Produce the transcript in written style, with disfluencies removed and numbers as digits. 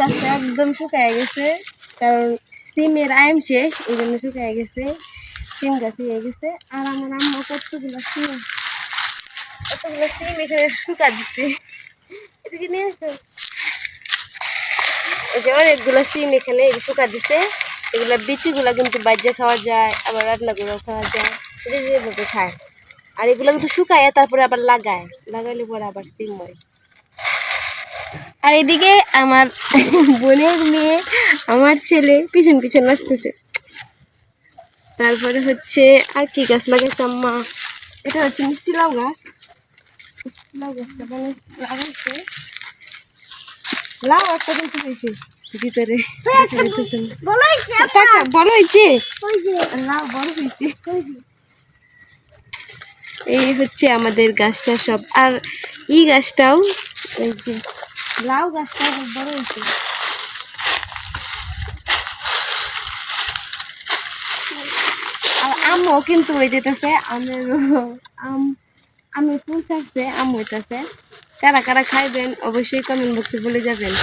গাছটা একদম শুকায় গেছে, কারণ সিমের আইম শেষ, এই জন্য শুকায় গেছে। সিম গাছ হয়ে গেছে। আর আমার আম্মা কতগুলো সিম এখানে শুকা দিচ্ছে। এদিকে নিয়ে আসো। এই যে অনেকগুলো সিম এখানে শুকা দিচ্ছে। এগুলা বিচিগুলা কিন্তু বাজ্যে খাওয়া যায়, আবার রান্না করেও খাওয়া যায়, যেভাবে খায়। আর এগুলো কিন্তু শুকায় তারপরে আবার লাগাইলে পরে আবার সিম হয়। আর এদিকে আমার বোনের মেয়ে, আমার ছেলে পিছন পিছন আসতেছে। তারপরে হচ্ছে আর কি গাছ লাগাইছে আম্মা, এটা হচ্ছে মিষ্টি লাউ গাছ। লাউ গাছটা মানে লাগাইছে, লাউ একটা কিন্তু হয়েছে ভিতরে, বড় হয়েছে, লাউ বড় হয়েছে। এই হচ্ছে আমাদের গাছটা সব। আর এই গাছটাও, এই যে লাউ গাছটা বড় হয়েছে। আর আমও কিন্তু হয়ে যেতেছে, আমের ফুল চাষছে, আম হইতেছে। কারা কারা খাইবেন অবশ্যই কমেন্ট বক্সে বলে যাবেন।